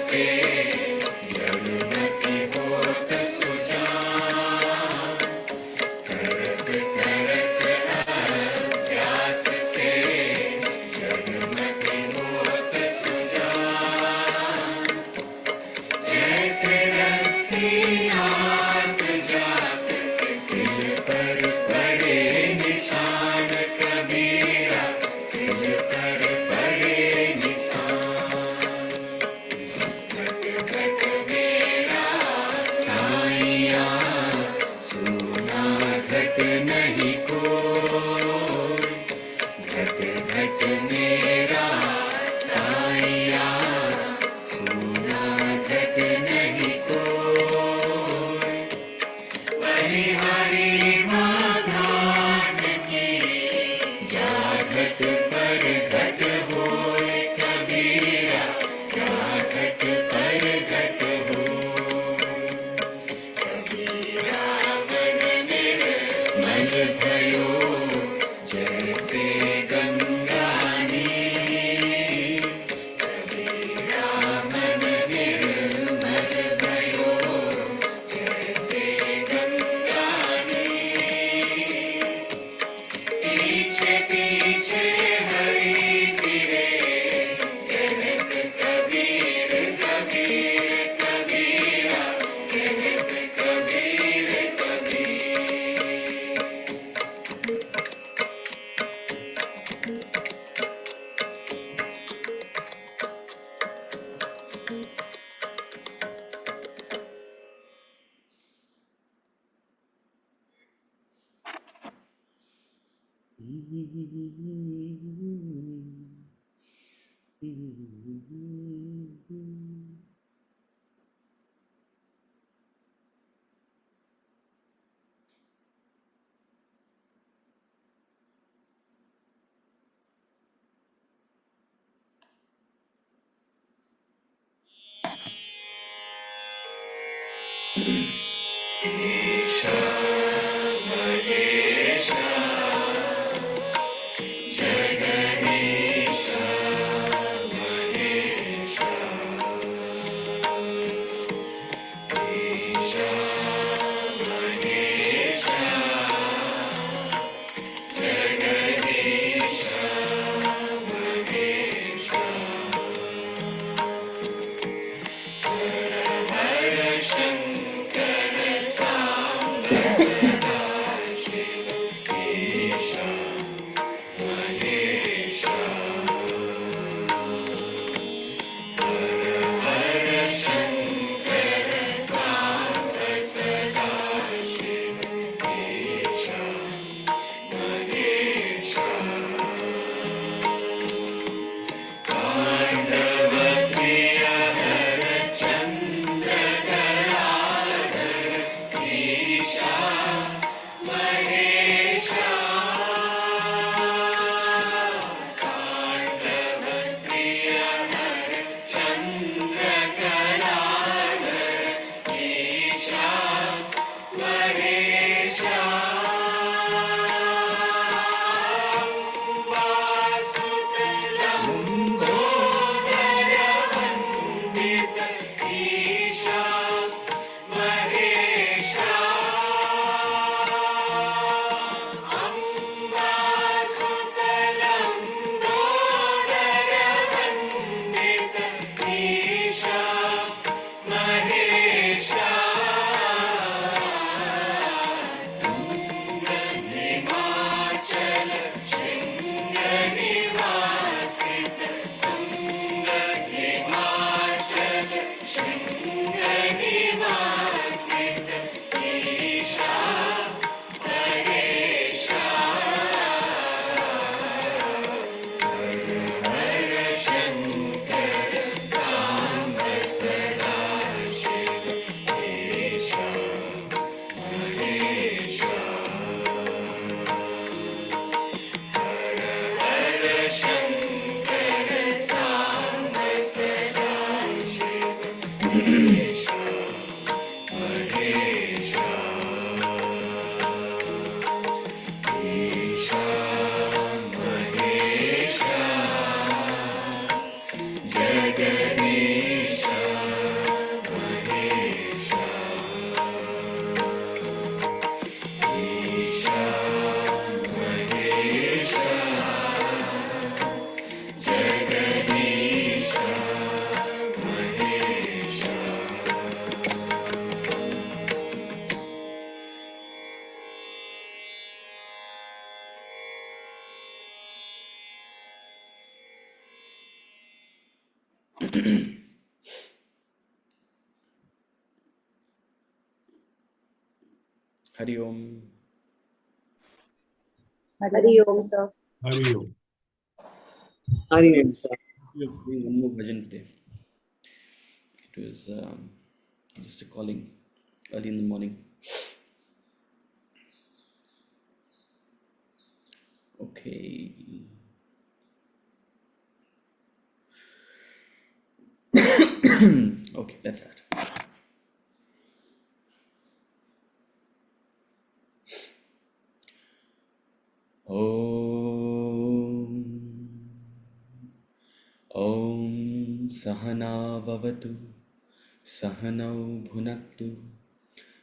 से जड़मति होत सुजान, करत करत अभ्यास से जड़मति होत सुजान। जैसे रस्सी हाथ जात से सिल पर पड़े निशान, कबीरा सिल पर पड़े निशान। घट घट मेरा साइया, सोना घट नहीं कोई। घट घट मेरा साइया, सोना घट नहीं कोई। बलिहारी माँ ध्यान की, जा घट पर घट होए कबीरा, जा घट पर घट होए। कबीरा मन निर्मल भयो, जैसे गंगा नीर। कबीरा मन निर्मल भयो, जैसे गंगा नीर। पीछे पीछे हरि फिरे, कहत कबीर कबीर कबीरा, कहत कबीर कबीर। ईशा महेशा, जगदीशा महेशा। ईशा महेशा, जगदीशा महेशा। हर हर शंकर सांब सदा शिव, ईशा महेशा। हर हर शंकर सांब सदा शिव, ईशा महेशा। तांडव प्रिय हर चंद्र कलाधर, ईशा महेशा। तांडव प्रिय हर चंद्र कलाधर, ईशा महेशा। वासुत लंबोदर वंदित, ईशा महेशा। अम्बासुत लंबोदर वंदित, ईशा महेशा। हिमाचल शृंग निवासित, तुंग हिमाचल शृंग निवासित, ईशा महेशा। हर हर शंकर सांब सदा शिव, ईशा महेशा। हर हर शंकर सांब सदा शिव, ईशा महेशा। ईशा महेशा, Jagadisha Hari Om. Hari Om, sir. Hari Om. Hari Om, sir. We are doing one more bhajan today. It was just a calling early in the morning. Okay. Okay, let's start. Om. Om Sahana Vavatu Sahanau Bhunaktu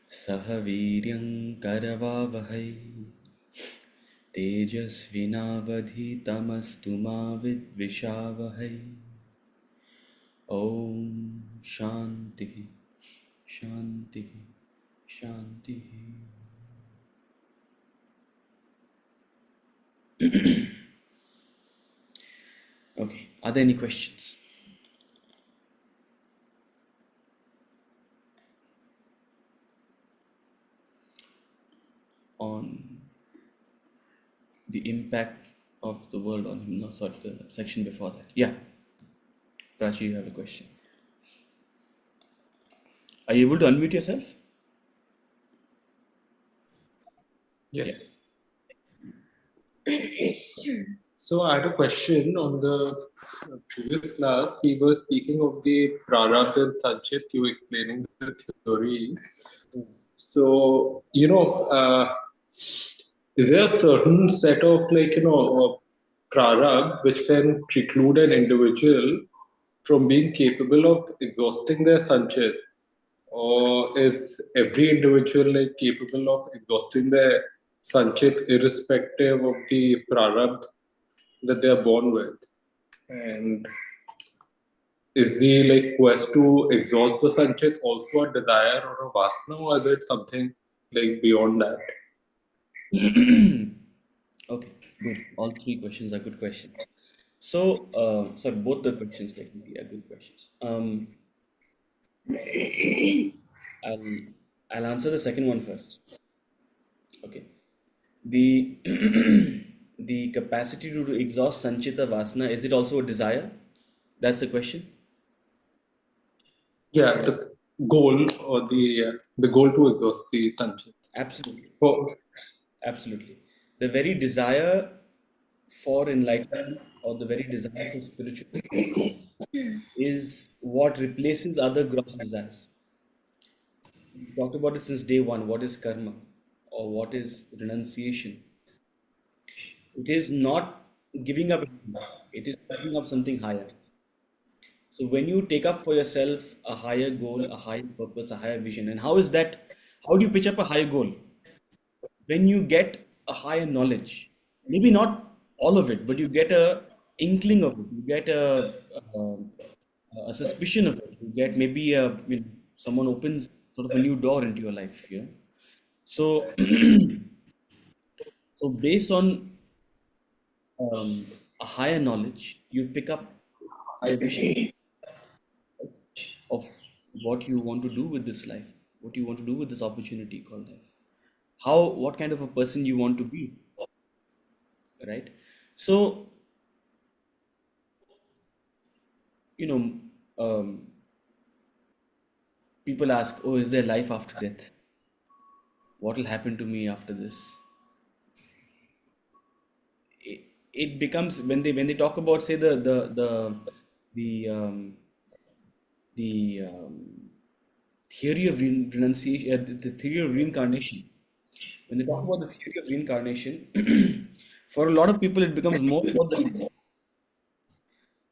Sahaviryam Karavavahai Tejasvinavadhitamastu ma vidvishavahai. Om Shanti Shanti Shanti. Okay, are there any questions? On the impact of the world on him? No, sorry, the section before that. Yeah, Prachi, you have a question. Are you able to unmute yourself? Yeah. Yes. So I had a question on the previous class. We were speaking of the Prarabdha and Sanchit. You were explaining the theory. So, is there a certain set of Prarabdha which can preclude an individual from being capable of exhausting their Sanchit? Or is every individual capable of exhausting their Sanchit irrespective of the Prarabdha that they are born with? And is the quest to exhaust the Sanchit also a desire or a Vasana, or is it something beyond that? Okay, good. All three questions are good questions. So, sorry, both the questions technically are good questions. I'll I'll answer the second one first. Okay, the the capacity to exhaust sanchita vasana, is it also a desire? That's the question. Yeah, the goal or the goal to exhaust the Sanchit. Absolutely, For absolutely. The very desire for enlightenment or the very desire for spirituality is what replaces other gross desires. We talked about it since day one. What is karma or what is renunciation? It is not giving up anything, it is taking up something higher. So when you take up for yourself a higher goal, a higher purpose, a higher vision, and how is that? How do you pitch up a higher goal? When you get a higher knowledge, maybe not all of it, but you get a inkling of it. You get a suspicion of it. You get maybe someone opens sort of a new door into your life. So so based on a higher knowledge, you pick up your vision of what you want to do with this life, what you want to do with this opportunity called life, what kind of a person you want to be, right? So, you know, people ask, oh, is there life after death? What will happen to me after this? It, it becomes when they talk about, say, the the theory of renunciation, the theory of reincarnation. When they talk about the theory of reincarnation, for a lot of people, it becomes more about the next,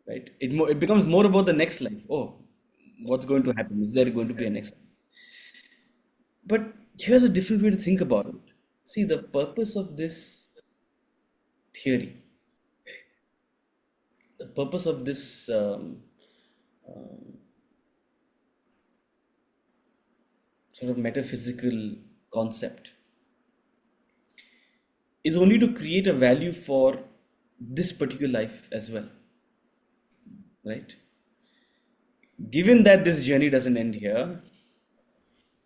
right? It becomes more about the next life. Oh, what's going to happen? Is there going to be a next life? But here's a different way to think about it. See, the purpose of this theory, the purpose of this sort of metaphysical concept is only to create a value for this particular life as well, right? Given that this journey doesn't end here,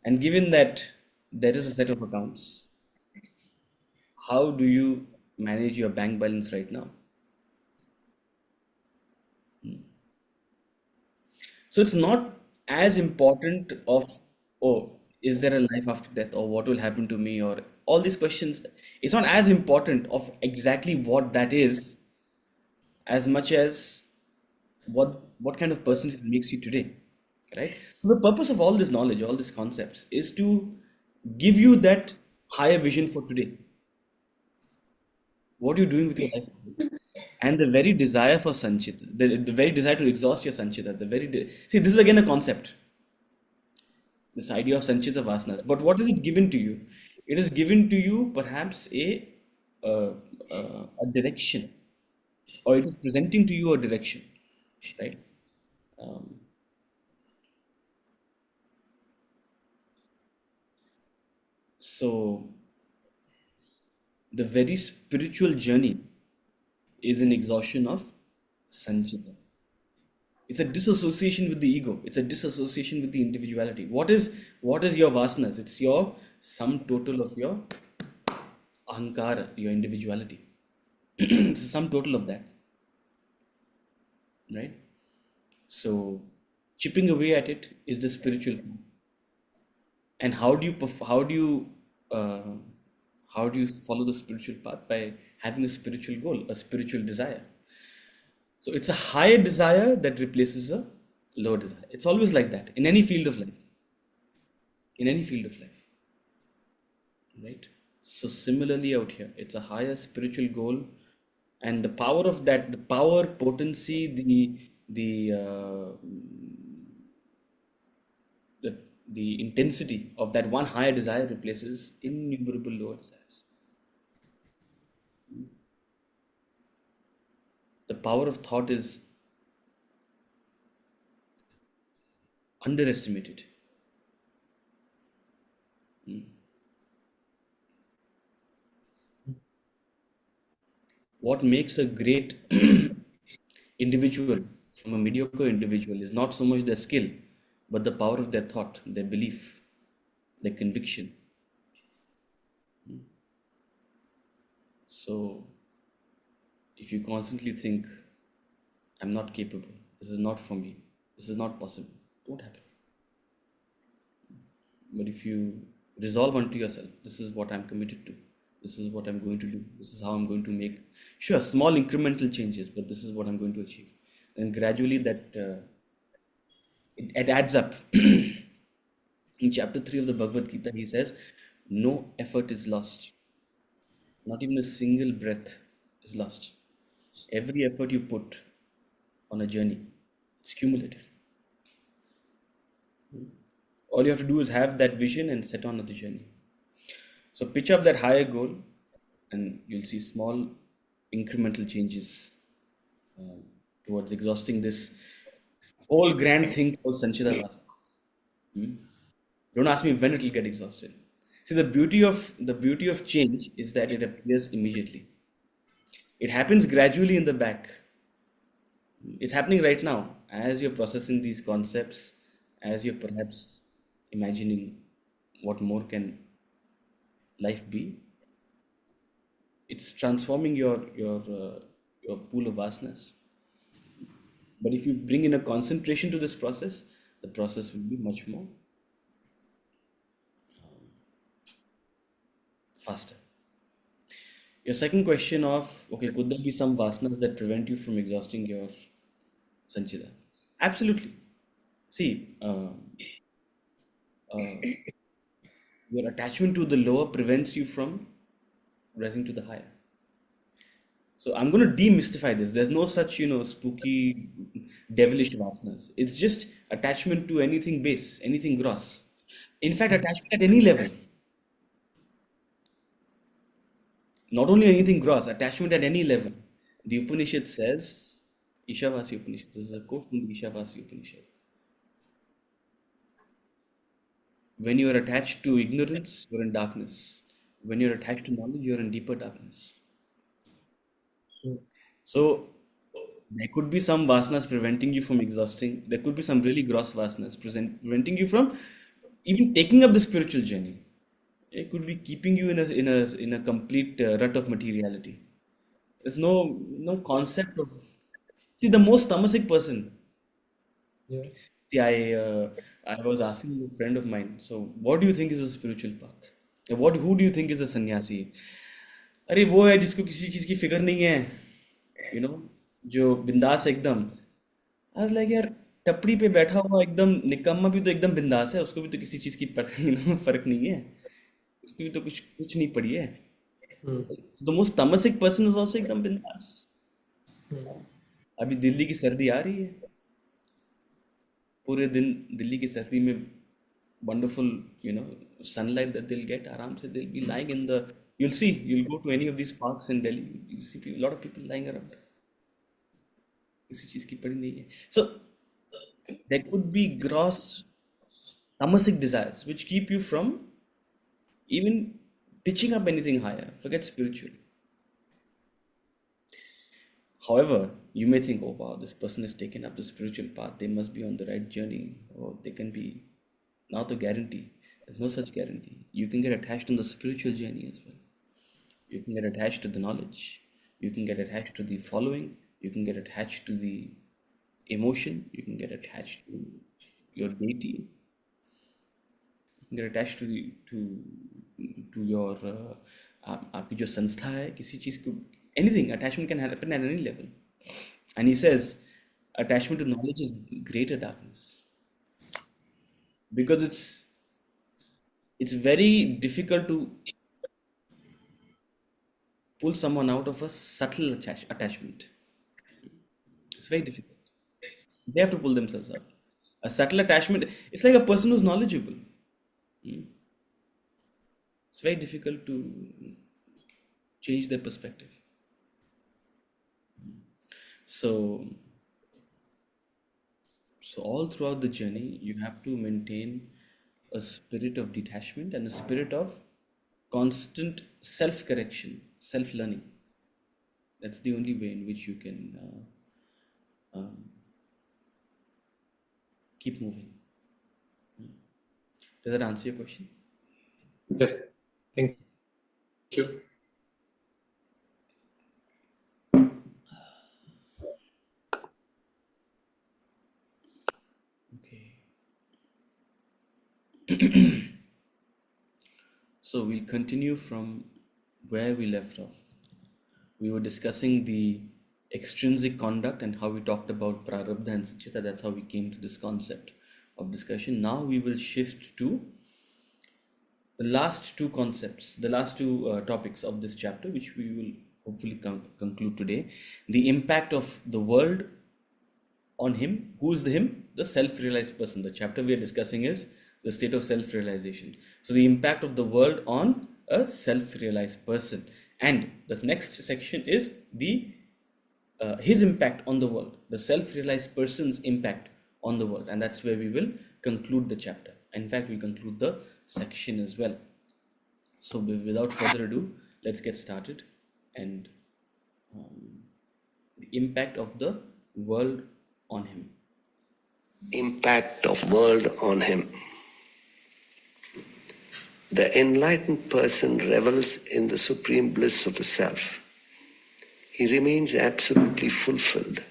and given that there is a set of accounts. How do you manage your bank balance right now? So it's not as important of, oh, is there a life after death, or what will happen to me, or all these questions. It's not as important of exactly what that is as much as what kind of person it makes you today, right? So the purpose of all this knowledge, all these concepts, is to give you that higher vision for today. What are you doing with your life today? And the very desire for sanchita, the very desire to exhaust your sanchita, see, this is again a concept, this idea of sanchita vasanas. But what is it given to you? It is given to you perhaps uh, a direction, or it is presenting to you a direction, right? Um, so the very spiritual journey is an exhaustion of sanchita. It's a disassociation with the ego. It's a disassociation with the individuality. What is your vasanas? It's your sum total of your ahankara, your individuality. It's the sum total of that, right? So chipping away at it is the spiritual path. And uh, how do you follow the spiritual path? By having a spiritual goal, a spiritual desire. So it's a higher desire that replaces a lower desire. It's always like that in any field of life. In any field of life, right? So similarly out here, it's a higher spiritual goal, and the power of that, the power, potency, the the intensity of that one higher desire replaces innumerable lower desires. The power of thought is underestimated. What makes a great individual from a mediocre individual is not so much their skill, but the power of their thought, their belief, their conviction. So if you constantly think, I'm not capable, this is not for me, this is not possible, it won't happen. But if you resolve unto yourself, this is what I'm committed to, this is what I'm going to do, this is how I'm going to make, sure, small incremental changes, but this is what I'm going to achieve. And gradually it adds up. In chapter 3 of the Bhagavad Gita, he says, no effort is lost, not even a single breath is lost. Every effort you put on a journey, it's cumulative. All you have to do is have that vision and set on the journey. So pitch up that higher goal, and you'll see small incremental changes towards exhausting this whole grand thing called Sanchita Vasanas. Don't ask me when it will get exhausted. See, the beauty of change is that it appears immediately. It happens gradually in the back. It's happening right now as you're processing these concepts, as you're perhaps imagining what more can life be. It's transforming your pool of vasanas. But if you bring in a concentration to this process, the process will be much more faster. Your second question of, okay, could there be some vasanas that prevent you from exhausting your sanchita? Absolutely. See, uh, your attachment to the lower prevents you from rising to the higher. So I'm going to demystify this. There's no such, spooky, devilish vasanas. It's just attachment to anything base, anything gross. In fact, attachment at any level. Not only anything gross, attachment at any level. The Upanishad says, Ishavasi Upanishad. This is a quote from the Ishavasi Upanishad. When you are attached to ignorance, you're in darkness. When you're attached to knowledge, you're in deeper darkness. So there could be some vasanas preventing you from exhausting. There could be some really gross vasanas preventing you from even taking up the spiritual journey. It could be keeping you in a complete rut of materiality. There's no concept of, see, the most tamasic person. Yeah. See, I was asking a friend of mine, so what do you think is a spiritual path? What who do you think is a sannyasi? अरे वो है जिसको किसी चीज की फिक्र नहीं है, यू नो, जो बिंदास है एकदम। आई वाज लाइक, यार, टपड़ी पे बैठा हुआ एकदम निकम्मा भी तो एकदम बिंदास है, उसको भी तो किसी चीज की फर्क नहीं है, उसको भी तो कुछ कुछ नहीं पड़ी है। Hmm. The most tamasic person is also एकदम बिंदास। अभी दिल्ली की सर्दी आ रही है, पूरे दिन दिल्ली की सर्दी में wonderful, you know, sunlight that they'll get, आराम से they'll be lying in the, you'll go to any of these parks in Delhi, you'll see a lot of people lying around, किसी चीज की पड़ी नहीं है। So there could be gross tamasic desires which keep you from even pitching up anything higher, forget spiritual. However, you may think, oh wow, this person has taken up the spiritual path, they must be on the right journey, or they can be. Not a guarantee. There's no such guarantee. You can get attached on the spiritual journey as well. You can get attached to the knowledge. You can get attached to the following. You can get attached to the emotion. You can get attached to your deity. You can get attached to the to your आपकी जो संस्था है, किसी चीज को, anything. Attachment can happen at any level. And he says, attachment to knowledge is greater darkness, because it's very difficult to pull someone out of a subtle attachment. It's very difficult. They have to pull themselves out. A subtle attachment, it's like a person who's knowledgeable. It's very difficult to change their perspective. So, so all throughout the journey, you have to maintain a spirit of detachment and a spirit of constant self-correction, self-learning. That's the only way in which you can keep moving. Does that answer your question? Yes. Thank you. Okay. So we'll continue from where we left off. We were discussing the extrinsic conduct and how we talked about prarabdha and sanchita. That's how we came to this concept of discussion. Now we will shift to the last two concepts, the last two topics of this chapter, which we will hopefully conclude today. The impact of the world on him. Who is the him? The self-realized person. The chapter we are discussing is the state of self-realization. So the impact of the world on a self-realized person. And the next section is the his impact on the world, the self-realized person's impact on the world, and that's where we will conclude the chapter. In fact, we'll conclude the section as well. So without further ado, let's get started. And the impact of the world on him. Impact of world on him. The enlightened person revels in the supreme bliss of the self. He remains absolutely fulfilled.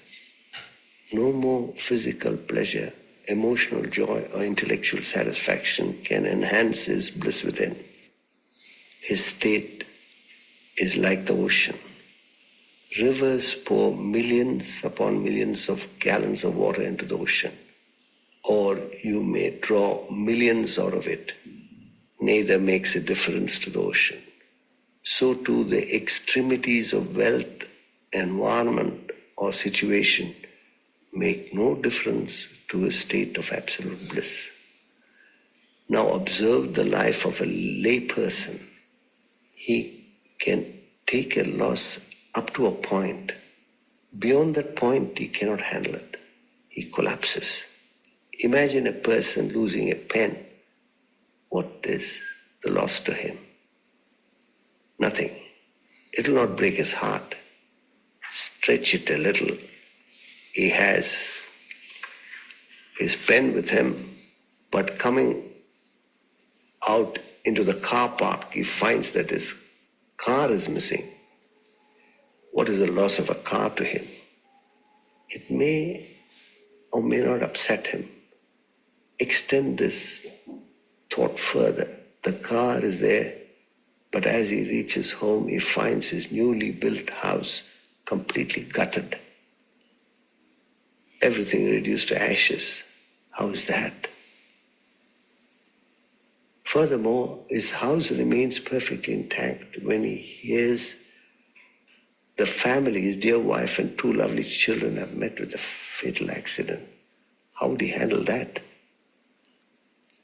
No more physical pleasure, emotional joy, or intellectual satisfaction can enhance his bliss within. His state is like the ocean. Rivers pour millions upon millions of gallons of water into the ocean, or you may draw millions out of it. Neither makes a difference to the ocean. So too the extremities of wealth, environment, or situation make no difference to a state of absolute bliss. Now observe the life of a lay person. He can take a loss up to a point. Beyond that point, he cannot handle it. He collapses. Imagine a person losing a pen. What is the loss to him? Nothing. It will not break his heart. Stretch it a little. He has his pen with him, but coming out into the car park, he finds that his car is missing. What is the loss of a car to him? It may or may not upset him. Extend this thought further. The car is there, but as he reaches home, he finds his newly built house completely gutted. Everything reduced to ashes. How is that? Furthermore, his house remains perfectly intact when he hears the family, his dear wife and two lovely children, have met with a fatal accident. How would he handle that?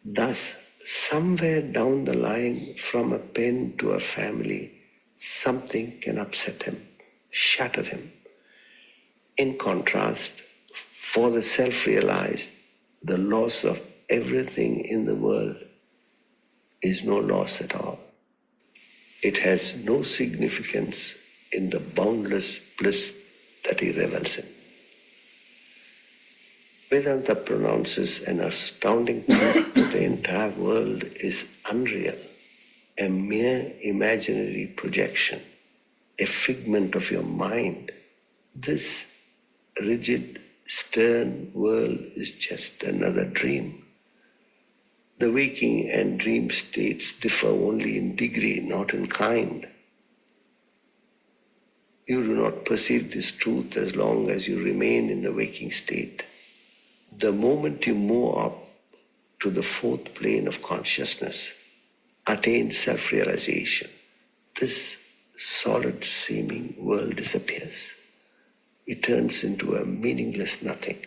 Thus, somewhere down the line, from a pen to a family, something can upset him, shatter him. In contrast, for the self realized, the loss of everything in the world is no loss at all. It has no significance in the boundless bliss that he revels in. Vedanta pronounces an astounding truth that the entire world is unreal, a mere imaginary projection, a figment of your mind. This rigid, stern world is just another dream. The waking and dream states differ only in degree, not in kind. You do not perceive this truth as long as you remain in the waking state. The moment you move up to the fourth plane of consciousness, attain self-realization, this solid seeming world disappears. It turns into a meaningless nothing.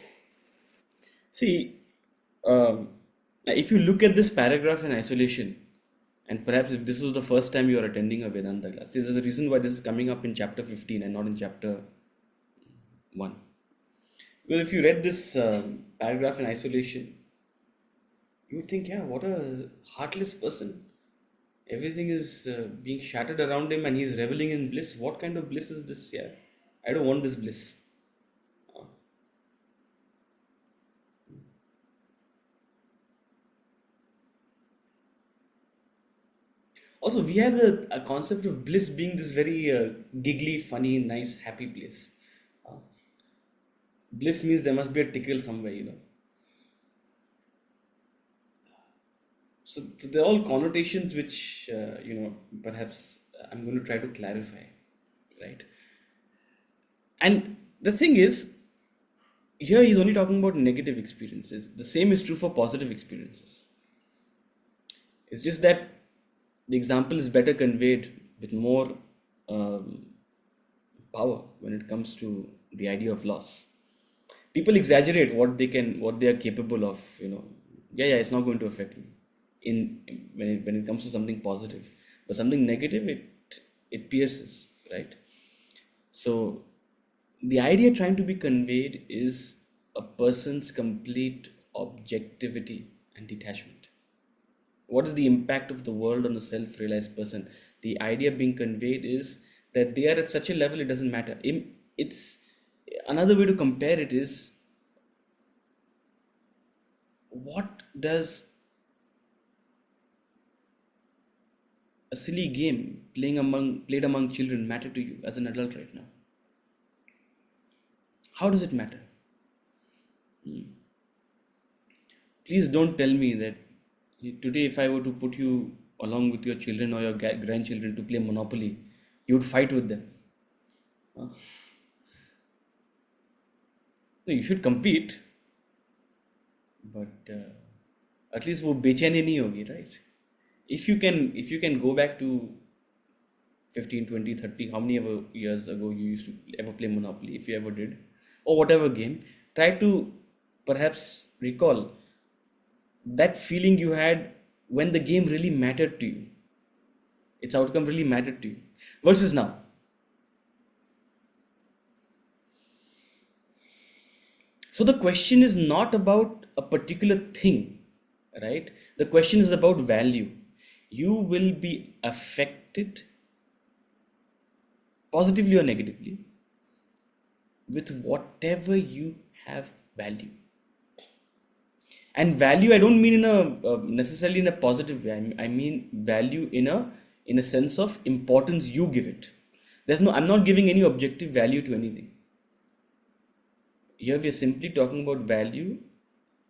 See, um, if you look at this paragraph in isolation, and perhaps if this was the first time you are attending a Vedanta class, this is the reason why this is coming up in chapter 15 and not in chapter 1. Because if you read this paragraph in isolation, you would think, yeah, what a heartless person. Everything is being shattered around him and he's reveling in bliss. What kind of bliss is this? Yeah, I don't want this bliss. Also, we have a concept of bliss being this very giggly, funny, nice, happy place. Uh, Bliss means there must be a tickle somewhere, you know. So they're all connotations which, perhaps I'm going to try to clarify, right? And the thing is, here he's only talking about negative experiences. The same is true for positive experiences. It's just that the example is better conveyed with more um, power when it comes to the idea of loss. People exaggerate what they are capable of. Yeah, it's not going to affect me. When it comes to something positive, but something negative, it pierces, right? So the idea trying to be conveyed is a person's complete objectivity and detachment. What is the impact of the world on a self-realized person? The idea being conveyed is that they are at such a level it doesn't matter. It's another way to compare it is, what does a silly game played among children matter to you as an adult right now? How does it matter? Please don't tell me that today, if I were to put you along with your children or your grandchildren to play Monopoly, you would fight with them. Huh? No, you should compete, but at least वो बेचैनी नहीं होगी, right? If you can go back to 15, 20, 30, how many ever years ago you used to ever play Monopoly, if you ever did, or whatever game, try to perhaps recall that feeling you had when the game really mattered to you, its outcome really mattered to you, versus now. So the question is not about a particular thing, right? The question is about value. You will be affected positively or negatively with whatever you have value. And value, I don't mean in a necessarily in a positive way. I mean value in a sense of importance you give it. I'm not giving any objective value to anything. Here we are simply talking about value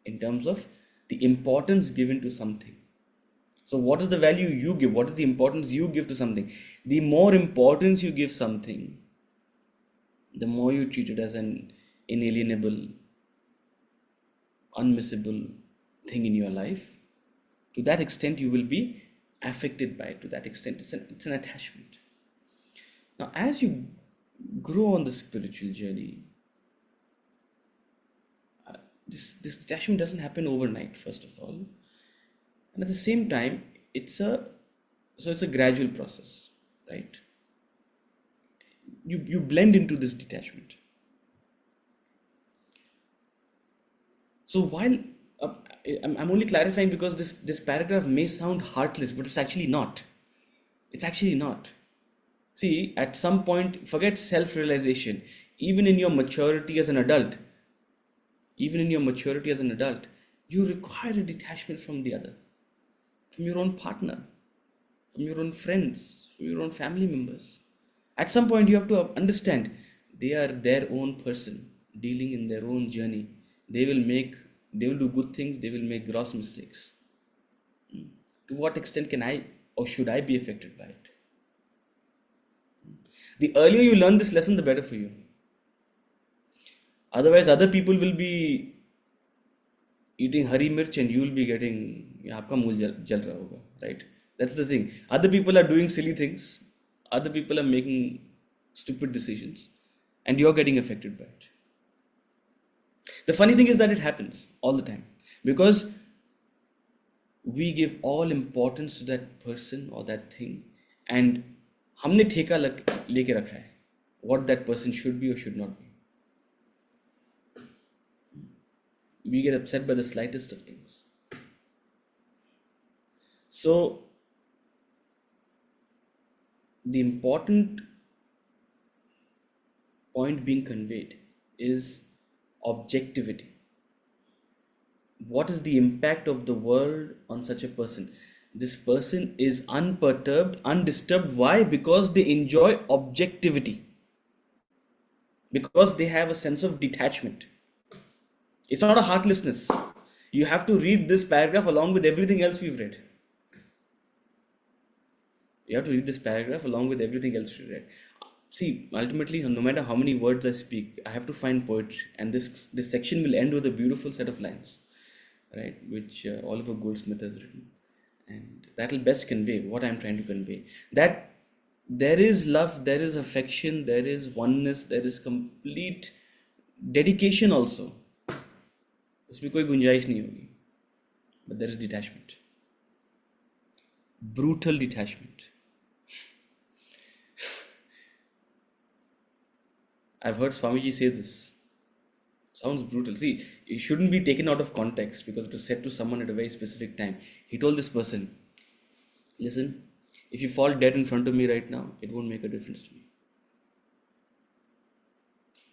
in terms of the importance given to something. So what is the value you give? What is the importance you give to something? The more importance you give something, the more you treat it as an inalienable, unmissable thing in your life. To that extent, you will be affected by it. To that extent, it's an attachment. Now, as you grow on the spiritual journey, this detachment doesn't happen overnight, first of all. And at the same time, it's a gradual process, right? You blend into this detachment. So while uh, I'm only clarifying because this paragraph may sound heartless, but it's actually not. It's actually not. See, at some point, forget self-realization. Even in your maturity as an adult, even in your maturity as an adult, you require a detachment from the other, from your own partner, from your own friends, from your own family members. At some point, you have to understand they are their own person dealing in their own journey. They will make, they will do good things, they will make gross mistakes. To what extent can I or should I be affected by it? The earlier you learn this lesson, the better for you. Otherwise, other people will be eating हरी मिर्च and you will be getting आपका मूल जल रहा होगा, right? That's the thing. Other people are doing silly things. Other people are making stupid decisions, and you're getting affected by it. The funny thing is that it happens all the time because we give all importance to that person or that thing, and हमने ठेका लेके रखा है what that person should be or should not be. We get upset by the slightest of things. So the important point being conveyed is objectivity. What is the impact of the world on such a person? This person is unperturbed, undisturbed. Why? Because they enjoy objectivity, because they have a sense of detachment. It's not a heartlessness. You have to read this paragraph along with everything else we've read. You have to read this paragraph along with everything else we read. See, ultimately, no matter how many words I speak, I have to find poetry, and this section will end with a beautiful set of lines, right, which Oliver Goldsmith has written, and that will best convey what I'm trying to convey. That there is love, there is affection, there is oneness, there is complete dedication also. उसमें कोई गुंजाइश नहीं होगी, but there is detachment, brutal detachment. I've heard Swamiji say this. Sounds brutal. See, it shouldn't be taken out of context because it was said to someone at a very specific time. He told this person, listen, if you fall dead in front of me right now, it won't make a difference to me.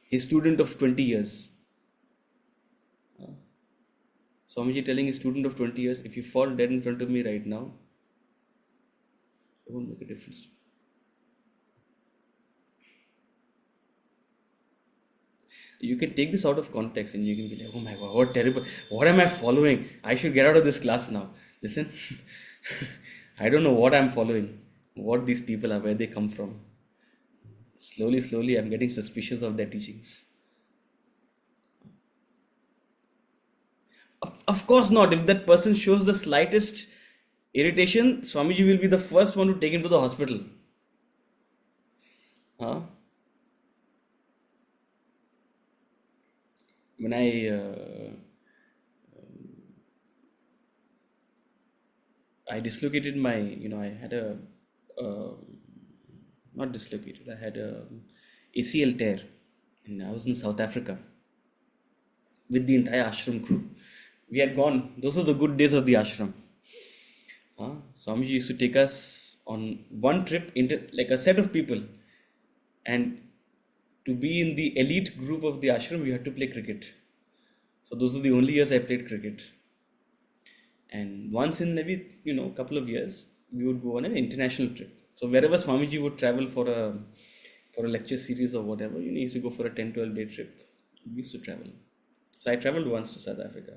His student of 20 years. Swamiji telling his student of 20 years, if you fall dead in front of me right now, it won't make a difference to me. You can take this out of context and you can be like, oh my god, what terrible, what am I following? I should get out of this class now. Listen, I don't know what I'm following, what these people are, where they come from. Slowly, I'm getting suspicious of their teachings. Of course not. If that person shows the slightest irritation, Swamiji will be the first one to take him to the hospital. Huh? When I dislocated my, I had a, uh, not dislocated, I had a ACL tear, and I was in South Africa with the entire ashram crew. We had gone, those are the good days of the ashram. Swamiji used to take us on one trip into like a set of people, and to be in the elite group of the ashram, we had to play cricket. So those were the only years I played cricket. And once in maybe, couple of years, we would go on an international trip. So wherever Swamiji would travel for a lecture series or whatever, he used to go for a 10-12 day trip. We used to travel. So I traveled once to South Africa,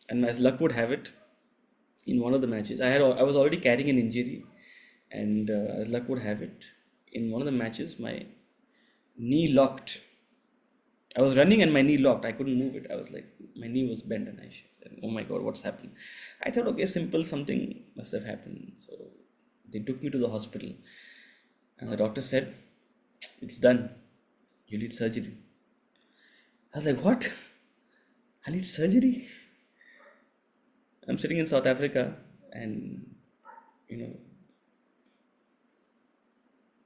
and as luck would have it, in one of the matches, I was already carrying an injury, and as luck would have it, in one of the matches, my knee locked. I was running and my knee locked. I couldn't move it. I was like, my knee was bent, and oh my God, what's happened? I thought, okay, simple, something must have happened. So they took me to the hospital, and the doctor said, it's done. You need surgery. I was like, what? I need surgery? I'm sitting in South Africa, and, you know,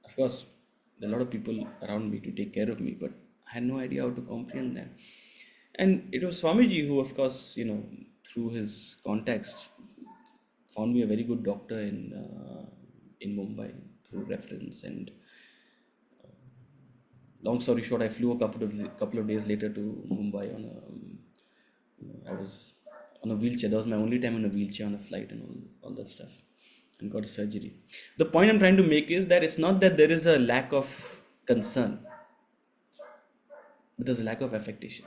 of course, there are a lot of people around me to take care of me, but I had no idea how to comprehend that. And it was Swamiji who, of course, through his context, found me a very good doctor in Mumbai through reference. And long story short, I flew a couple of days later to Mumbai on I was on a wheelchair. That was my only time on a wheelchair on a flight and all that stuff, and got a surgery. The point I'm trying to make is that it's not that there is a lack of concern, but there's a lack of affectation.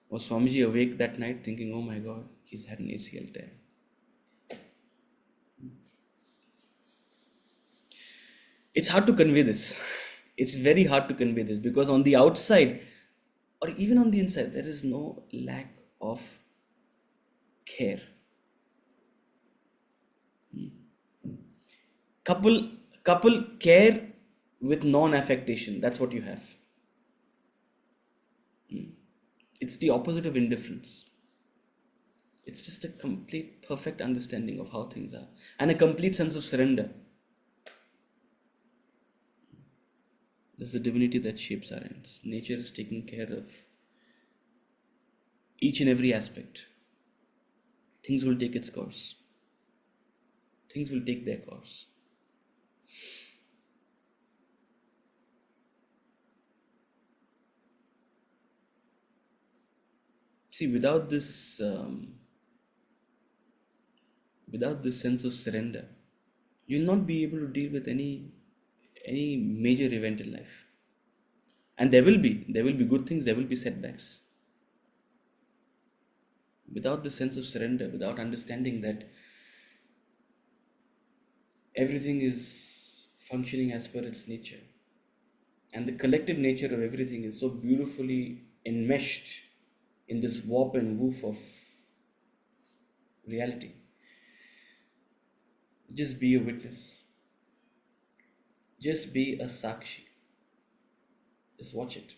Was Swamiji awake that night thinking, oh my God, he's had an ACL tear? It's hard to convey this. It's very hard to convey this because on the outside, or even on the inside, there is no lack of care. Couple care with non-affectation. That's what you have. It's the opposite of indifference. It's just a complete, perfect understanding of how things are, and a complete sense of surrender. There's the divinity that shapes our ends. Nature is taking care of each and every aspect. Things will take its course. Things will take their course. See, without this sense of surrender, you'll not be able to deal with any major event in life. And there will be good things, there will be setbacks. Without the sense of surrender, without understanding that everything is functioning as per its nature, and the collective nature of everything is so beautifully enmeshed in this warp and woof of reality. Just be a witness. Just be a sakshi. Just watch it.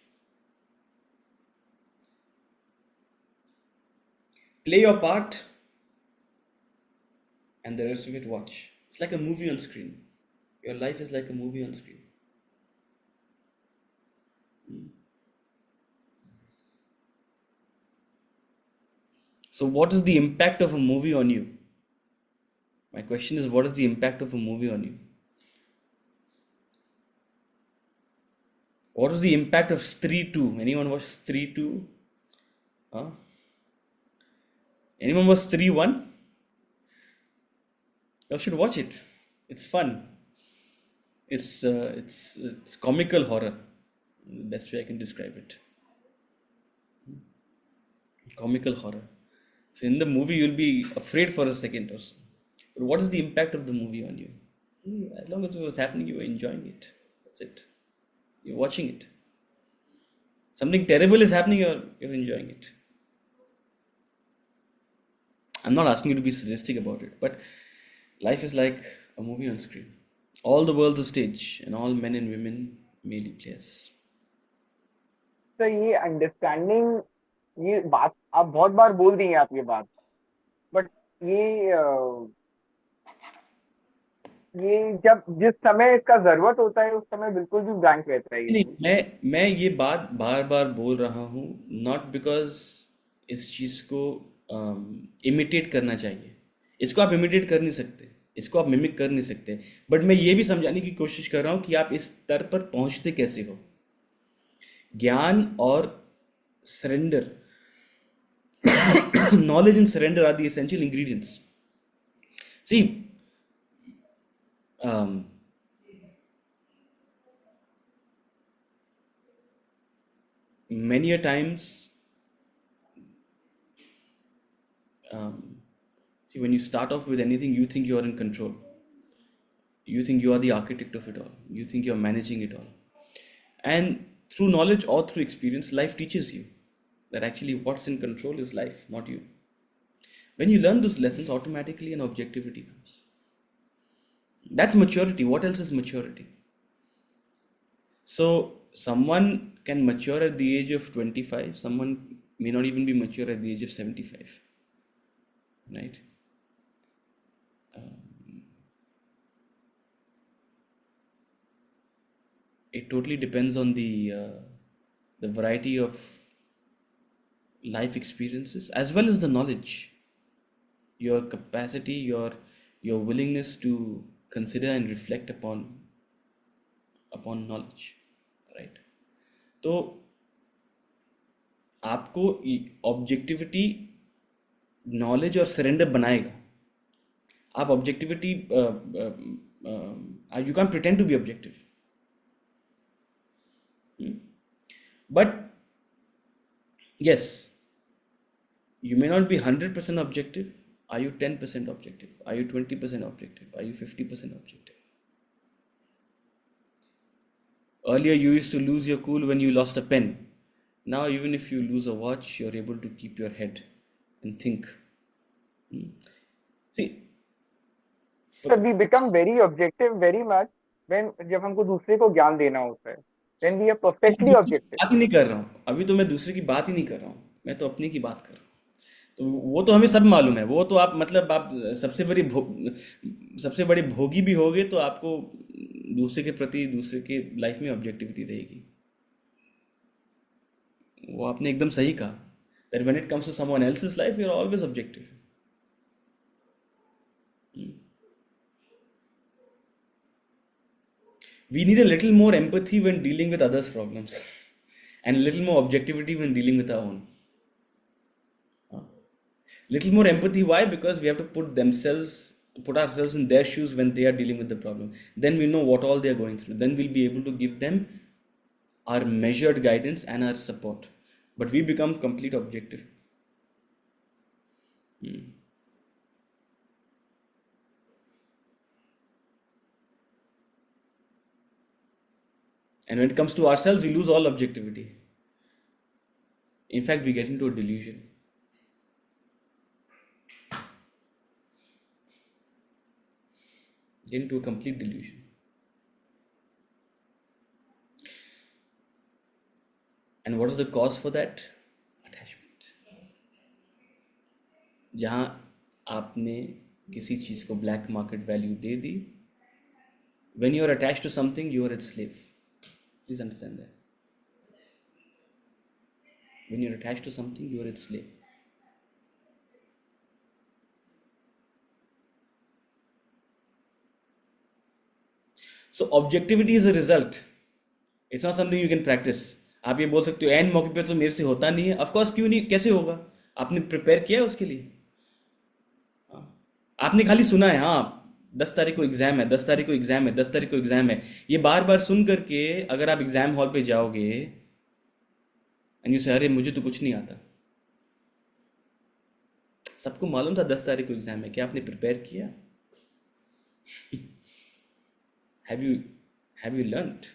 Play your part, and the rest of it watch. It's like a movie on screen. Your life is like a movie on screen. So, what is the impact of a movie on you? My question is, what is the impact of a movie on you? What was the impact of Stree 2? Anyone watch Stree 2? Huh? Anyone watch Stree 1? You should watch it. It's fun. It's comical horror. The best way I can describe it. Comical horror. So in the movie, you'll be afraid for a second or so. But what is the impact of the movie on you? As long as it was happening, you were enjoying it. That's it. You're watching it. Something terrible is happening, you're enjoying it. I'm not asking you to be sadistic about it, but life is like a movie on screen. All the world's a stage, and all men and women merely players. तो ये understanding, ये बात आप बहुत बार बोल दी हैं आप ये बात, बट ये जब जिस समय इसका जरूरत होता है उस समय बिल्कुल भी ब्लैंक रहता है ये नहीं, चीज। मैं ये बात बार बार बोल रहा हूँ, नॉट बिकॉज इस चीज को इमिटेट करना चाहिए। इसको आप इमिटेट कर नहीं सकते, इसको आप मिमिक कर नहीं सकते, बट मैं ये भी समझाने की कोशिश कर रहा हूँ कि आप इस स्तर पर पहुंचते कैसे हो। ज्ञान और surrender Knowledge and surrender are the essential ingredients. See, um, many a times, um, see, when you start off with anything, you think you are in control. You think you are the architect of it all. You think you're managing it all. And through knowledge or through experience, life teaches you that actually what's in control is life, not you. When you learn those lessons, automatically an objectivity comes. That's maturity. What else is maturity? So, someone can mature at the age of 25, someone may not even be mature at the age of 75, right? It totally depends on the variety of life experiences as well as the knowledge, your capacity, your willingness to consider and reflect upon knowledge, right? तो आपको objectivity knowledge और surrender बनाएगा. आप objectivity you can pretend to be objective, but yes, you may not be 100% objective. Are you 10% objective? Are you 20% objective? Are you 50% objective? Earlier, you used to lose your cool when you lost a pen. Now, even if you lose a watch, you're able to keep your head and think. See, So for, we become very objective very much when जब हमको दूसरे को ज्ञान देना होता है. Then we are मैं perfectly दूसरे की objective. बात ही नहीं कर रहा हूँ. अभी तो मैं दूसरे की बात ही नहीं कर रहा हूँ. मैं तो अपने की बात कर रहा हूँ. तो वो तो हमें सब मालूम है. वो तो आप मतलब आप सबसे बड़ी भोगी भी होगे तो आपको दूसरे के प्रति दूसरे के लाइफ में ऑब्जेक्टिविटी रहेगी. वो आपने एकदम सही कहा. That when it comes to someone else's life, you're always objective. We need a little more empathy when dealing with others' problems, and a little more objectivity when dealing with our own. Little more empathy. Why? Because we have to put ourselves in their shoes when they are dealing with the problem. Then we know what all they are going through. Then we'll be able to give them our measured guidance and our support. But we become complete objective. And when it comes to ourselves, we lose all objectivity. In fact, we get into a delusion. Get into a complete delusion. And what is the cause for that? Attachment. जहाँ आपने किसी चीज़ को black market value they the, when you are attached to something, you are its slave. Please understand that. When you're attached to something, you are its slave. So objectivity is a result. It's not something you can practice. आप ये बोल सकते हो and मौके पे तो मेरे से होता नहीं है. ऑफ कोर्स क्यों नहीं, कैसे होगा? आपने प्रिपेयर किया है उसके लिए? आपने खाली सुना है, हाँ 10 तारीख को एग्जाम है, 10 तारीख को एग्जाम है, 10 तारीख को एग्जाम है. ये बार बार सुन करके अगर आप एग्जाम हॉल पे जाओगे एंड यू से अरे मुझे तो कुछ नहीं आता. सबको मालूम था 10 तारीख को एग्जाम है. क्या आपने प्रिपेयर किया? have you have you learned?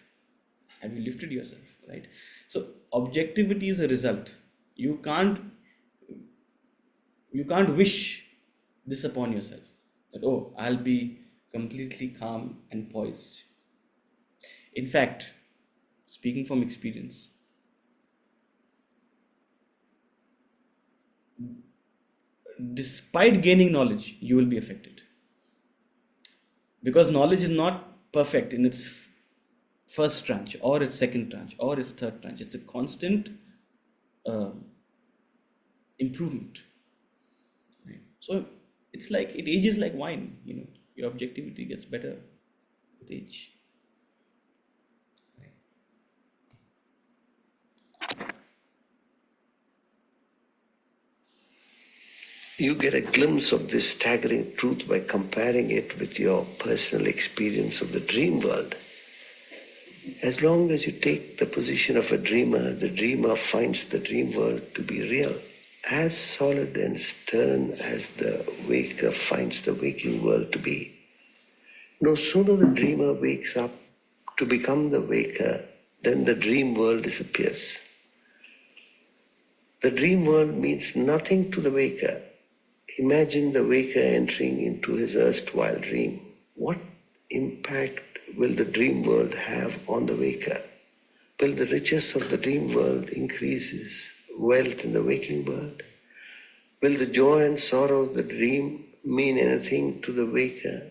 Have you lifted yourself, right? So objectivity is a result. You can't wish this upon yourself, that oh, I'll be completely calm and poised. In fact, speaking from experience, despite gaining knowledge, you will be affected, because knowledge is not perfect in its first tranche or its second tranche or its third tranche. It's a constant uh, improvement, right? So it's like it ages like wine. Your objectivity gets better with age. You get a glimpse of this staggering truth by comparing it with your personal experience of the dream world. As long as you take the position of a dreamer, the dreamer finds the dream world to be real, as solid and stern as the waker finds the waking world to be. No sooner the dreamer wakes up to become the waker than the dream world disappears. The dream world means nothing to the waker. Imagine the waker entering into his erstwhile dream. What impact will the dream world have on the waker? Will the riches of the dream world increase his wealth in the waking world? Will the joy and sorrow of the dream mean anything to the waker?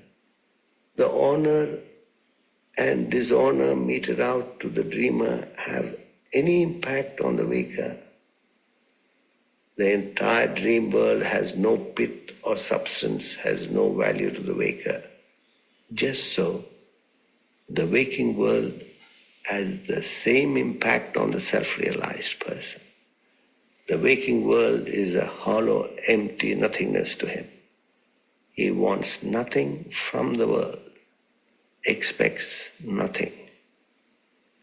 The honor and dishonor meted out to the dreamer have any impact on the waker? The entire dream world has no pith or substance, has no value to the waker. Just so, the waking world has the same impact on the self-realized person. The waking world is a hollow, empty nothingness to him. He wants nothing from the world, expects nothing,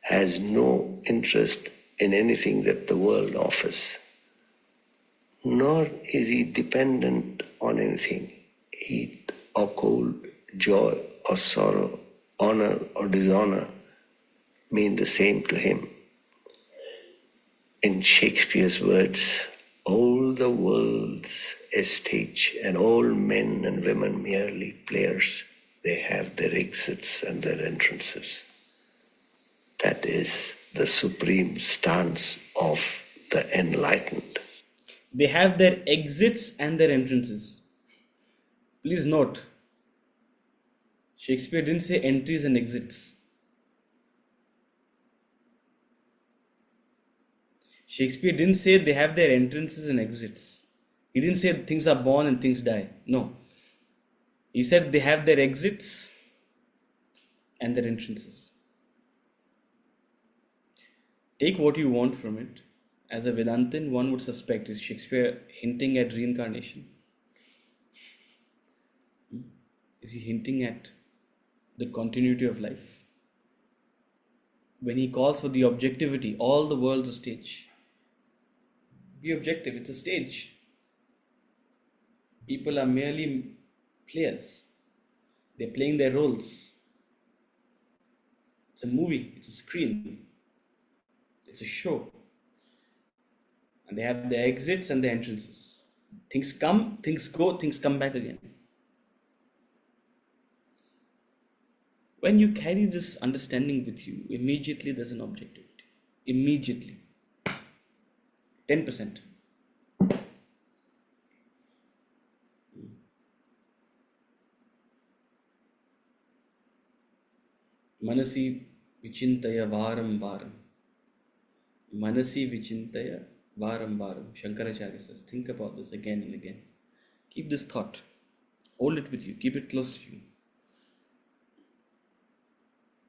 has no interest in anything that the world offers, nor is he dependent on anything. Heat or cold, joy or sorrow, honor or dishonor mean the same to him. In Shakespeare's words, all the world's a stage, and all men and women merely players. They have their exits and their entrances. That is the supreme stance of the enlightened. They have their exits and their entrances. Please note, Shakespeare didn't say entries and exits. Shakespeare didn't say they have their entrances and exits. He didn't say things are born and things die. No. He said they have their exits and their entrances. Take what you want from it. As a Vedantin, one would suspect, is Shakespeare hinting at reincarnation? Is he hinting at the continuity of life? When he calls for the objectivity, all the world's a stage. Be objective, it's a stage. People are merely players. They're playing their roles. It's a movie, it's a screen, it's a show. And they have their exits and their entrances. Things come, things go, things come back again. When you carry this understanding with you, immediately there's an objectivity. Immediately. 10%. Manasi vichintaya varam varam. Manasi vichintaya varam varam. Shankaracharya says, think about this again and again. Keep this thought. Hold it with you. Keep it close to you.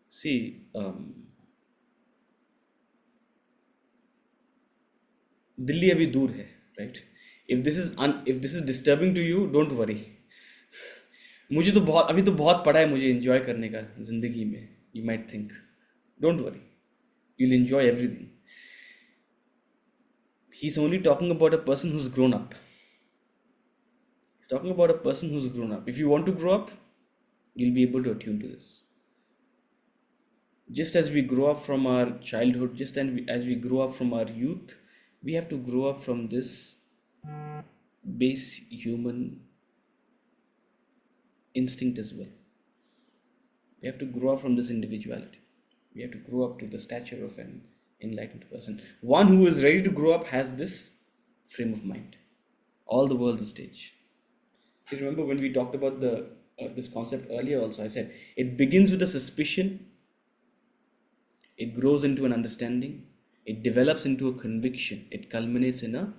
See, Delhi अभी दूर है, right? If this is disturbing to you, don't worry. मुझे तो बहुत अभी तो बहुत पड़ा है मुझे enjoy करने का जिंदगी में. You might think, don't worry, you'll enjoy everything. He's only talking about a person who's grown up. He's talking about a person who's grown up. If you want to grow up, you'll be able to attune to this. Just as we grow up from our childhood, just as we grow up from our youth, we have to grow up from this base human instinct as well. We have to grow up from this individuality. We have to grow up to the stature of an enlightened person. One who is ready to grow up has this frame of mind. All the world's a stage. See, remember when we talked about this concept earlier also, I said it begins with a suspicion, it grows into an understanding, it develops into a conviction, it culminates in a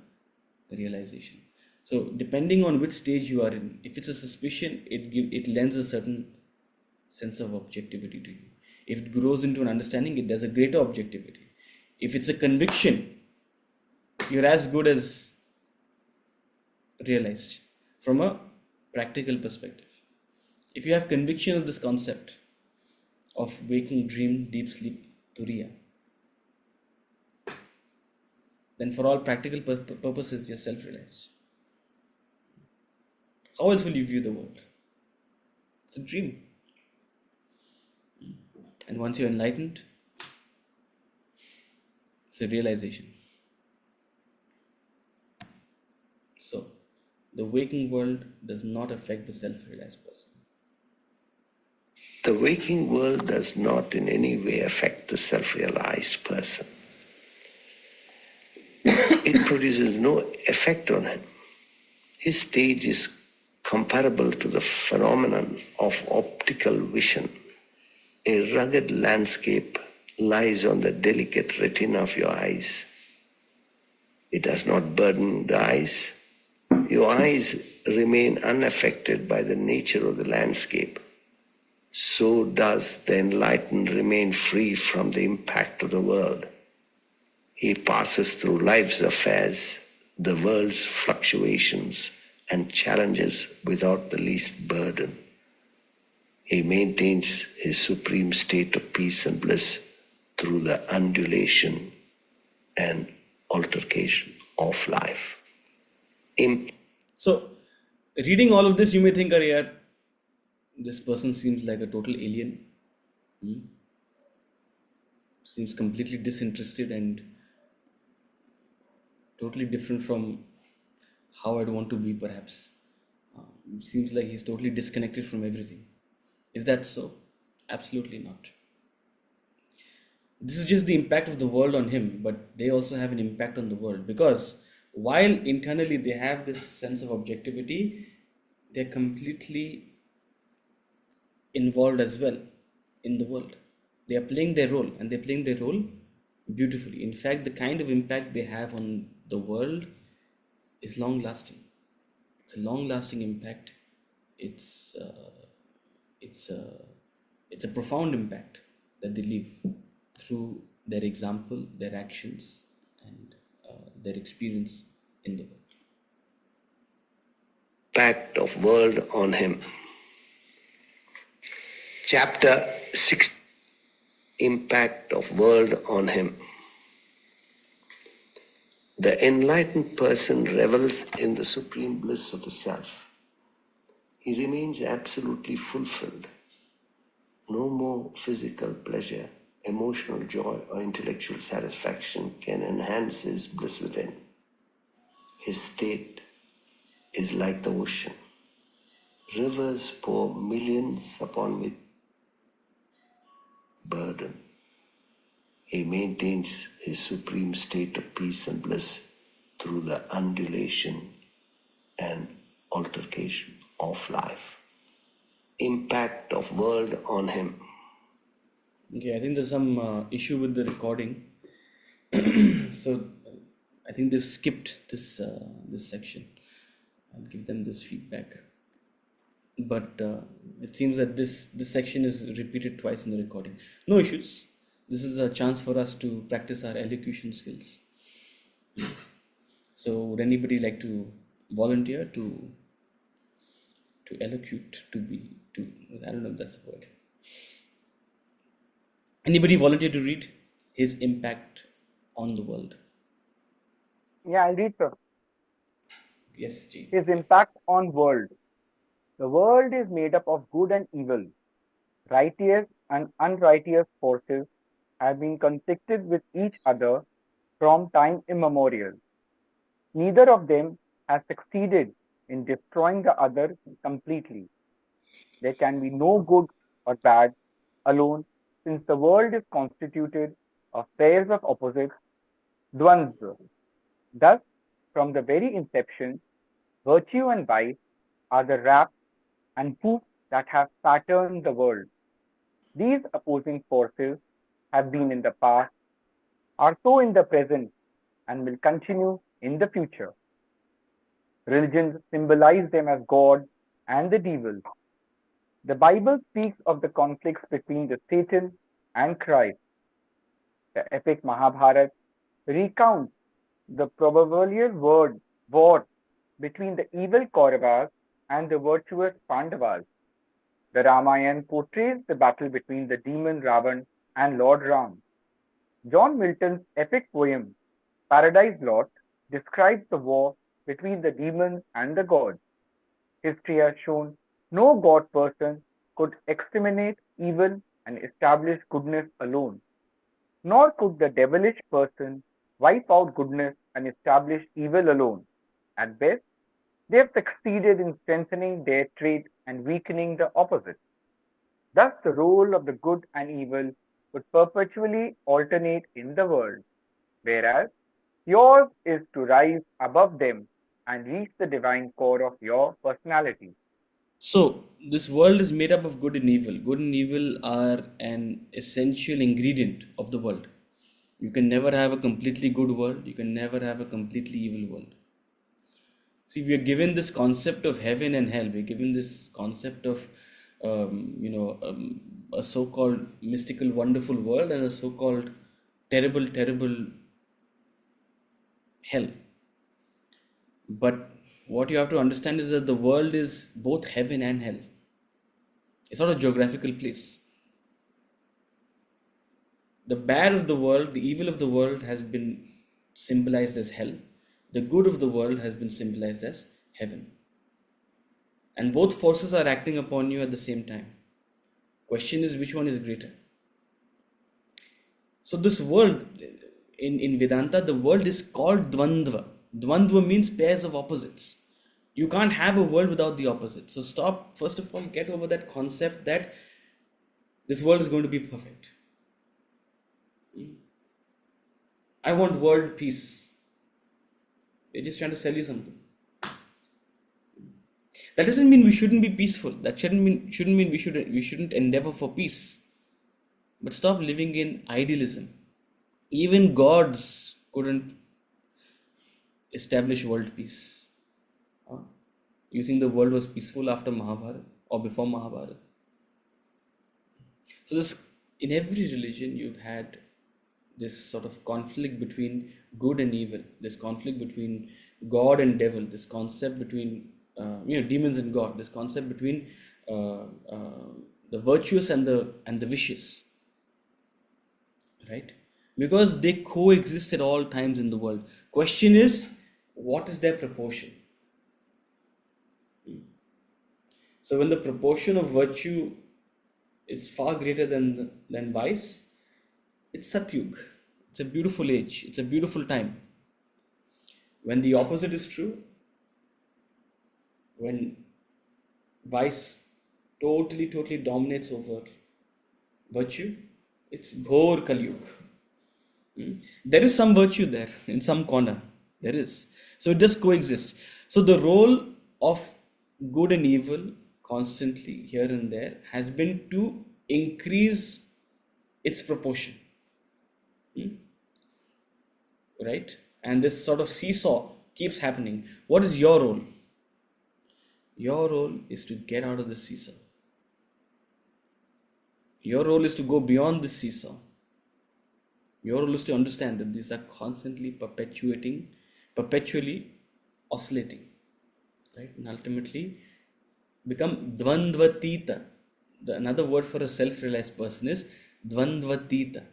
realization. So depending on which stage you are in, if it's a suspicion, it lends a certain sense of objectivity to you. If it grows into an understanding, it does a greater objectivity. If it's a conviction, you're as good as realized from a practical perspective. If you have conviction of this concept of waking, dream, deep sleep, turiya, then for all practical purposes, you're self realized. How else will you view the world? It's a dream. And once you're enlightened, it's a realization. So, the waking world does not affect the self realized person. The waking world does not in any way affect the self-realized person. It produces no effect on him. His stage is comparable to the phenomenon of optical vision. A rugged landscape lies on the delicate retina of your eyes. It does not burden the eyes. Your eyes remain unaffected by the nature of the landscape. So does the enlightened remain free from the impact of the world. He passes through life's affairs, the world's fluctuations and challenges without the least burden. He maintains his supreme state of peace and bliss through the undulation and altercation of life. So, reading all of this, you may think, "Arey yaar, this person seems like a total alien, seems completely disinterested and totally different from how I'd want to be, perhaps. Seems like he's totally disconnected from everything." Is that so? Absolutely not. This is just the impact of the world on him, but they also have an impact on the world because while internally they have this sense of objectivity, they're completely involved as well in the world. They are playing their role and they're playing their role beautifully. In fact, the kind of impact they have on the world is long lasting. It's a long lasting impact. It's it's a it's a profound impact that they leave through their example, their actions, and their experience in the world. Impact of world on him. Chapter 6. Impact of world on him. The enlightened person revels in the supreme bliss of the self. He remains absolutely fulfilled. No more physical pleasure, emotional joy, or intellectual satisfaction can enhance his bliss within. His state is like the ocean. Rivers pour millions upon me burden. He maintains his supreme state of peace and bliss through the undulation and altercation of life. Impact of world on him. Okay, I think there's some issue with the recording, so I think they've skipped this section. I'll give them this feedback. But it seems that this section is repeated twice in the recording. No issues. This is a chance for us to practice our elocution skills. So, would anybody like to volunteer to elocute, to be to? I don't know if that's the word. Anybody volunteer to read his impact on the world? Yeah, I'll read, sir. Yes, G. His impact on world. The world is made up of good and evil. Righteous and unrighteous forces have been conflicted with each other from time immemorial. Neither of them has succeeded in destroying the other completely. There can be no good or bad alone, since the world is constituted of pairs of opposites, dvandva. Thus, from the very inception, virtue and vice are the wraps and hoops that have patterned the world. These opposing forces have been in the past, are so in the present, and will continue in the future. Religions symbolize them as God and the devil. The Bible speaks of the conflicts between the Satan and Christ. The epic Mahabharata recounts the proverbial war between the evil Kauravas and the virtuous Pandavas. The Ramayana portrays the battle between the demon Ravan and Lord Ram. John Milton's epic poem Paradise Lost describes the war between the demons and the gods. History has shown no god person could exterminate evil and establish goodness alone, nor could the devilish person wipe out goodness and establish evil alone. At best, they have succeeded in strengthening their trait and weakening the opposite. Thus, the role of the good and evil would perpetually alternate in the world, whereas yours is to rise above them and reach the divine core of your personality. So, this world is made up of good and evil. Good and evil are an essential ingredient of the world. You can never have a completely good world, you can never have a completely evil world. See, we are given this concept of heaven and hell. We're given this concept of, a so-called mystical, wonderful world and a so-called terrible, terrible hell. But what you have to understand is that the world is both heaven and hell. It's not a geographical place. The bad of the world, the evil of the world has been symbolized as hell. The good of the world has been symbolized as heaven. And both forces are acting upon you at the same time. Question is, which one is greater? So this world, in Vedanta, the world is called Dvandva. Dvandva means pairs of opposites. You can't have a world without the opposite. So stop, first of all, get over that concept that this world is going to be perfect. I want world peace. They're just trying to sell you something. That doesn't mean we shouldn't be peaceful. That shouldn't mean we shouldn't endeavor for peace. But stop living in idealism. Even gods couldn't establish world peace. Huh? You think the world was peaceful after Mahabharata or before Mahabharata? So this, in every religion, you've had this sort of conflict between good and evil, this conflict between God and devil, this concept between demons and God, this concept between uh, uh, the virtuous and the vicious, right? Because they coexist at all times in the world. Question is, what is their proportion? So when the proportion of virtue is far greater than vice, it's Satyug. It's a beautiful age. It's a beautiful time. When the opposite is true, when vice totally dominates over virtue, it's Ghor Kalyug. There is some virtue there in some corner. There is. So it does coexist. So the role of good and evil constantly here and there has been to increase its proportion, right? And this sort of seesaw keeps happening. What is your role? Your role is to get out of the seesaw. Your role is to go beyond this seesaw. Your role is to understand that these are constantly perpetually oscillating, right? And ultimately become dvandvatita. Another word for a self-realized person is dvandvatita,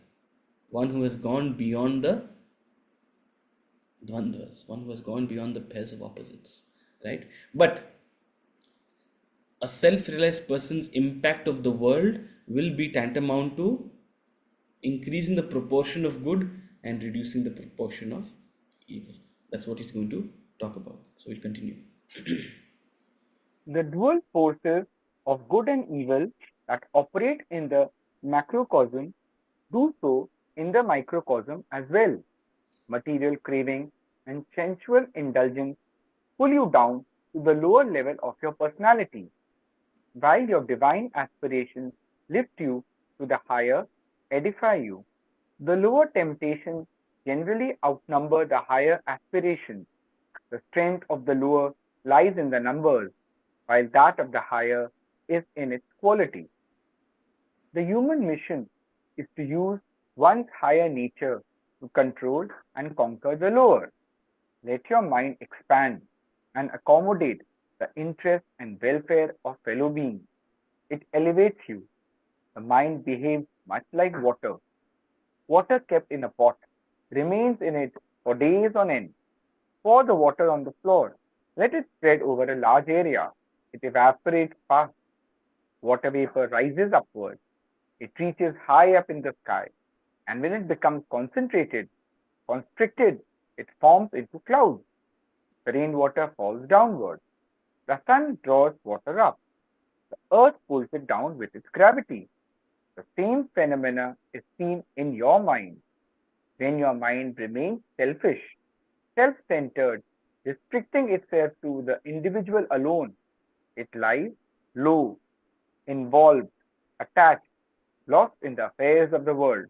one who has gone beyond the dvandvas, one who has gone beyond the pairs of opposites, right? But a self-realized person's impact of the world will be tantamount to increasing the proportion of good and reducing the proportion of evil. That's what he's going to talk about. So we'll continue. The dual forces of good and evil that operate in the macrocosm do so in the microcosm as well. Material craving and sensual indulgence pull you down to the lower level of your personality, while your divine aspirations lift you to the higher, edify you. The lower temptations generally outnumber the higher aspirations. The strength of the lower lies in the numbers, while that of the higher is in its quality. The human mission is to use one's higher nature to control and conquer the lower. Let your mind expand. and accommodate the interests and welfare of fellow beings. It elevates you. The mind behaves much like water. Water kept in a pot remains in it for days on end. Pour the water on the floor. Let it spread over a large area. It evaporates fast. Water vapor rises upward. It reaches high up in the sky. And when it becomes constricted, it forms into clouds. The rainwater falls downward. The sun draws water up. The earth pulls it down with its gravity. The same phenomena is seen in your mind when your mind remains selfish, self centered, restricting itself to the individual alone. It lies low, involved, attached, lost in the affairs of the world.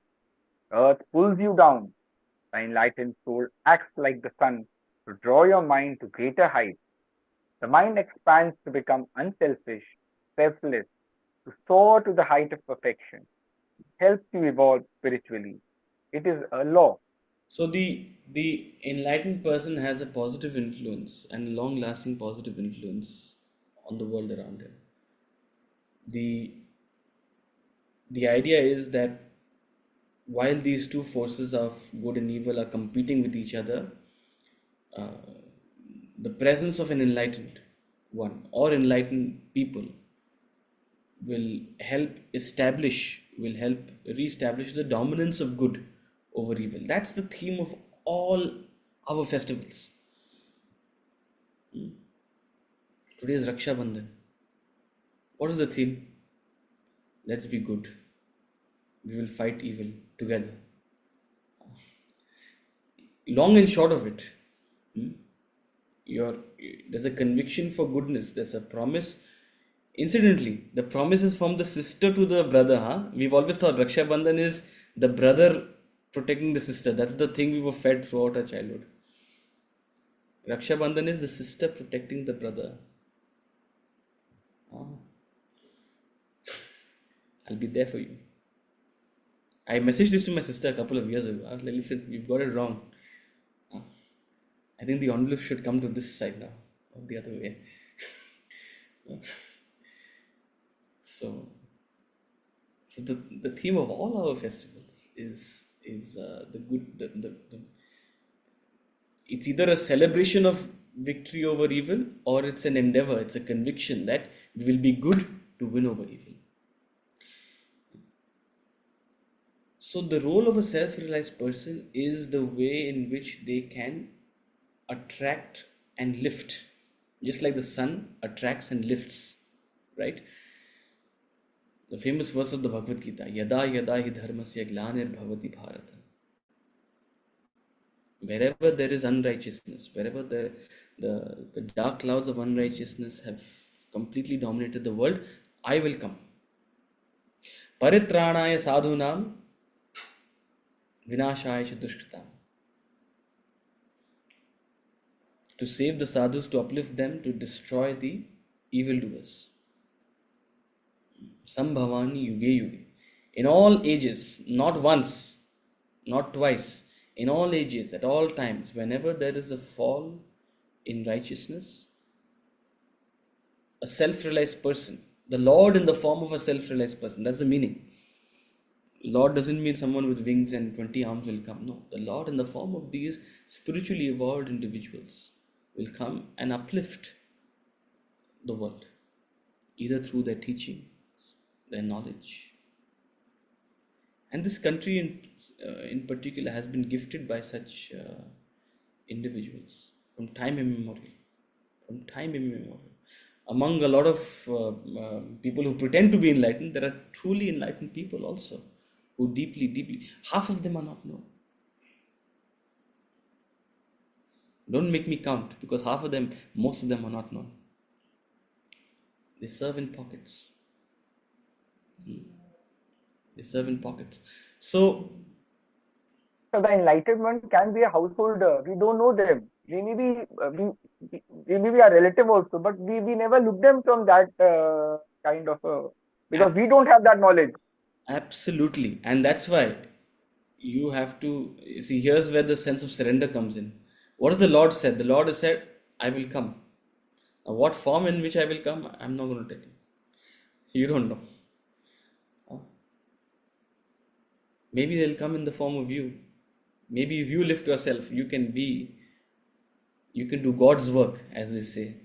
The earth pulls you down. The enlightened soul acts like the sun to draw your mind to greater heights. The mind expands to become unselfish, selfless, to soar to the height of perfection. It helps you evolve spiritually. It is a law. So the enlightened person has a positive influence and a long-lasting positive influence on the world around him. The the idea is that while these two forces of good and evil are competing with each other, the presence of an enlightened one or enlightened people will help reestablish the dominance of good over evil. That's the theme of all our festivals. Today is Raksha Bandhan. What is the theme? Let's be good. We will fight evil together. Long and short of it, your there's a conviction for goodness. There's a promise. Incidentally, the promise is from the sister to the brother. Huh? We've always thought Raksha Bandhan is the brother protecting the sister. That's the thing we were fed throughout our childhood. Raksha Bandhan is the sister protecting the brother. Ah, I'll be there for you. I messaged this to my sister a couple of years ago. I was like, listen, you've got it wrong. Ah, I think the envelope should come to this side now, not the other way. So, so the theme of all our festivals is the good the it's either a celebration of victory over evil or it's an endeavor, it's a conviction that we will be good to win over evil. So the role of a self-realized person is the way in which they can attract and lift, just like the sun attracts and lifts, right? The famous verse of the Bhagavad Gita, Yada yada hi dharmasya glanir bharata. Wherever there is unrighteousness, wherever the dark clouds of unrighteousness have completely dominated the world, I will come. Paritranaya sadhunam vinashaya cha dushkritam. To save the sadhus, to uplift them, to destroy the evildoers. Sambhavani yuge yuge. In all ages, not once, not twice, in all ages, at all times, whenever there is a fall in righteousness, a self-realized person, the Lord in the form of a self-realized person, that's the meaning. Lord doesn't mean someone with wings and 20 arms will come. No, the Lord in the form of these spiritually evolved individuals will come and uplift the world, either through their teachings, their knowledge. And this country in particular has been gifted by such individuals from time immemorial. From time immemorial. Among a lot of people who pretend to be enlightened, there are truly enlightened people also who deeply, half of them are not known. Don't make me count because half of them, most of them are not known. They serve in pockets. They serve in pockets. So So the enlightenment can be a householder. We don't know them. We may be we may be a relative also, but we never look them from that kind of because we don't have that knowledge. absolutely, and that's why you have to see. Here's where the sense of surrender comes in. What has the Lord said? The Lord has said, "I will come." Now, what form in which I will come, I'm not going to tell you. You don't know. Uh, Maybe they'll come in the form of you. Maybe if you lift yourself, you can do God's work, as they say.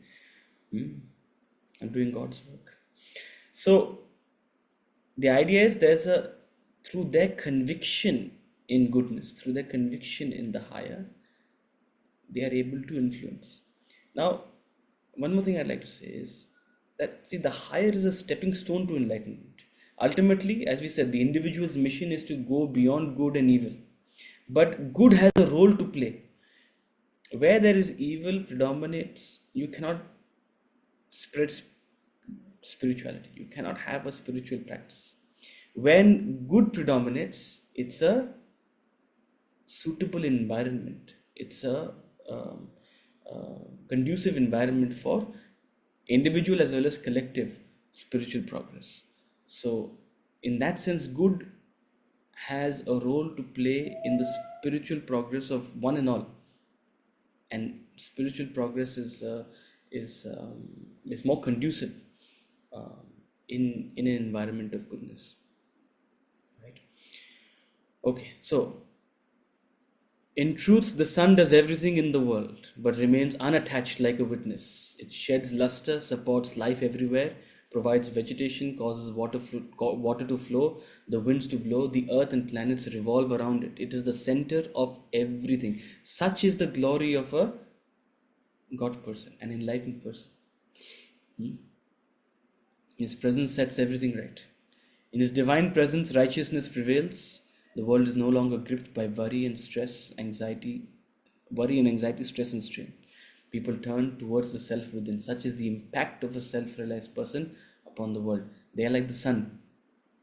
Hmm? I'm doing God's work. So the idea is through their conviction in goodness, through their conviction in the higher, they are able to influence. Now, one more thing I'd like to say is that, see, the higher is a stepping stone to enlightenment. Ultimately, as we said, the individual's mission is to go beyond good and evil. But good has a role to play. Where there is evil predominates, you cannot spread spirituality. You cannot have a spiritual practice. When good predominates, it's a suitable environment. It's a um, conducive environment for individual as well as collective spiritual progress. So, in that sense, good has a role to play in the spiritual progress of one and all. And spiritual progress is is more conducive um, in an environment of goodness, right? Okay, so in truth, the sun does everything in the world, but remains unattached like a witness. It sheds luster, supports life everywhere, provides vegetation, causes water to flow, the winds to blow, the earth and planets revolve around it. It is the center of everything. Such is the glory of a God person, an enlightened person. His presence sets everything right. In His divine presence, righteousness prevails. The world is no longer gripped by worry and anxiety, stress and strain. People turn towards the self within. Such is the impact of a self realized person upon the world. They are like the sun.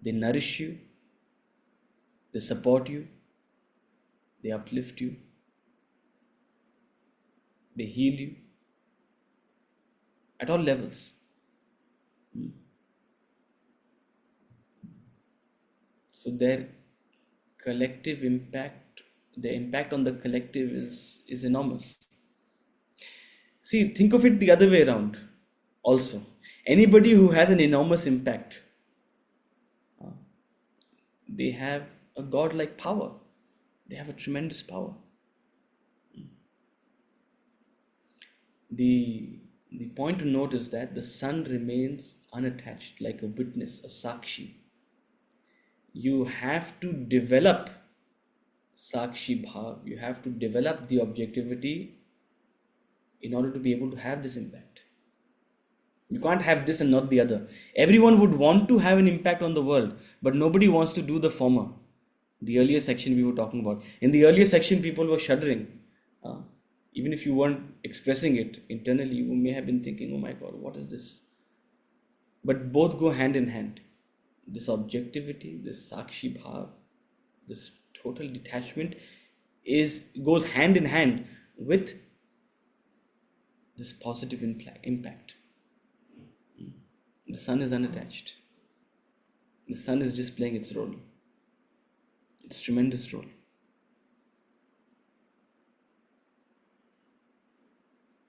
They nourish you, they support you, they uplift you, they heal you at all levels. So collective impact, the impact on the collective is enormous. See, think of it the other way around also. Anybody who has an enormous impact, they have a godlike power. They have a tremendous power. The point to note is that the sun remains unattached like a witness, a sakshi. You have to develop sakshi bhav. You have to develop the objectivity in order to be able to have this impact. You can't have this and not the other. Everyone would want to have an impact on the world, but nobody wants to do the former. The earlier section we were talking about. In the earlier section, people were shuddering. Uh, Even if you weren't expressing it internally, you may have been thinking, oh my God, what is this? But both go hand in hand. This objectivity, this sakshi bhav, this total detachment goes hand in hand with this positive impact. The sun is unattached. The sun is just playing its role. Its tremendous role.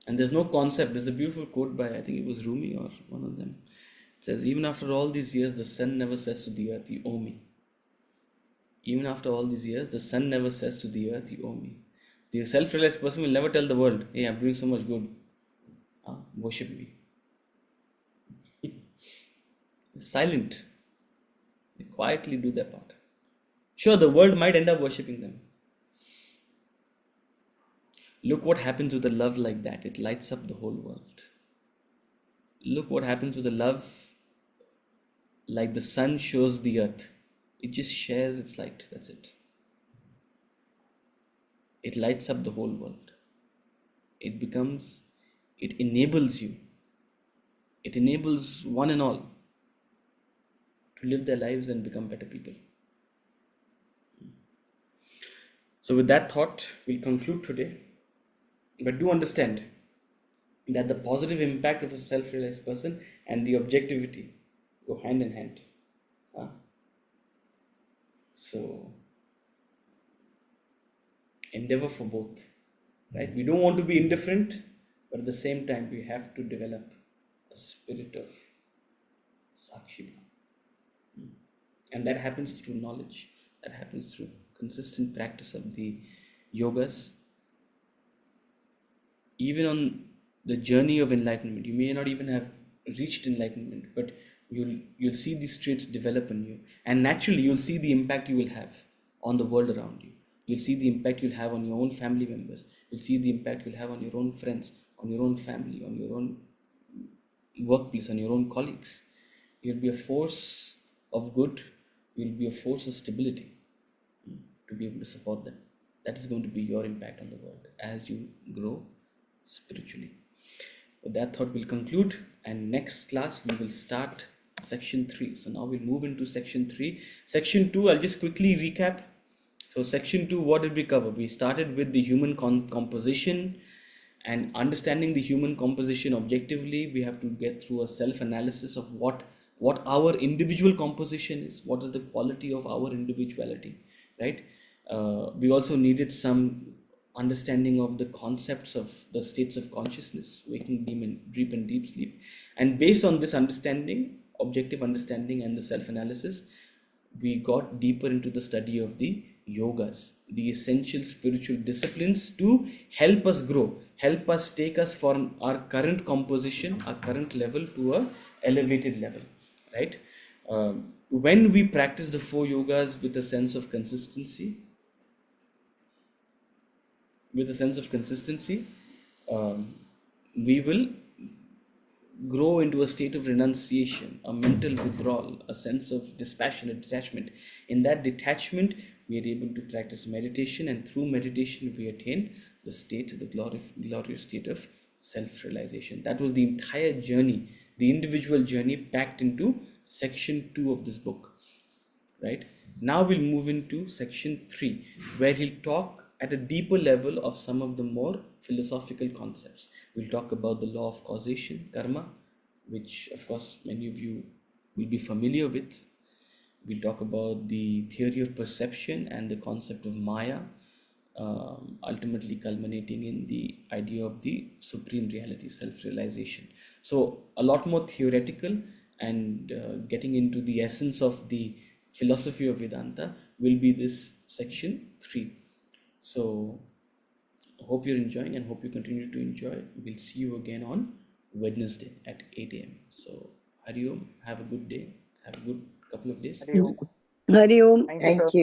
And there's no concept. There's a beautiful quote by, I think it was Rumi or one of them. It says, even after all these years, the sun never says to the earth, you owe me. Even after all these years, the sun never says to the earth, you owe me. The self-realized person will never tell the world, hey, I'm doing so much good. Worship me. Silent. They quietly do their part. Sure, the world might end up worshipping them. Look what happens with a love like that. It lights up the whole world. Look what happens with a love like the sun shows the earth. It just shares its light. That's it. It lights up the whole world. It enables you. It enables one and all to live their lives and become better people. So, with that thought, we'll conclude today. But do understand that the positive impact of a self realized person and the objectivity go hand in hand. So, endeavor for both. Right? We don't want to be indifferent, But at the same time, we have to develop a spirit of sakshi. And that happens through knowledge, that happens through consistent practice of the yogas. Even on the journey of enlightenment, you may not even have reached enlightenment, but you'll see these traits develop in you, and naturally you'll see the impact you will have on the world around you. You'll see the impact you'll have on your own family members. You'll see the impact you'll have on your own friends, on your own family, on your own workplace, on your own colleagues. You'll be a force of good. You'll be a force of stability to be able to support them. That is going to be your impact on the world as you grow spiritually. With that thought, we'll conclude, and next class we will start section 3. So now we'll move into section 3. Section 2, I'll just quickly recap. So section 2, what did we cover? We started with the human composition, and understanding the human composition objectively. We have to get through a self-analysis of what our individual composition is, what is the quality of our individuality, right? We also needed some understanding of the concepts of the states of consciousness, waking, dream, and deep sleep. And based on this understanding, objective understanding, and the self-analysis, we got deeper into the study of the yogas, the essential spiritual disciplines to help us grow, help us take us from our current composition, our current level, to a elevated level, right? When we practice the 4 yogas with a sense of consistency, um, we will grow into a state of renunciation, a mental withdrawal, a sense of dispassionate detachment. In that detachment, we are able to practice meditation, and through meditation, we attain the state, the glorious state of self realization. That was the entire journey, the individual journey packed into section 2 of this book. Right now, we'll move into section 3, where he'll talk at a deeper level of some of the more philosophical concepts. We'll talk about the law of causation, karma, which of course many of you will be familiar with. We'll talk about the theory of perception and the concept of Maya, ultimately culminating in the idea of the supreme reality, self realization. So, a lot more theoretical, and getting into the essence of the philosophy of Vedanta will be this section 3. So, hope you're enjoying and hope you continue to enjoy. We'll see you again on Wednesday at 8 a.m. So, Hari Om, have a good day, have a good couple of days. Hari Om. Hari Om. Thank you, Thank sir. you.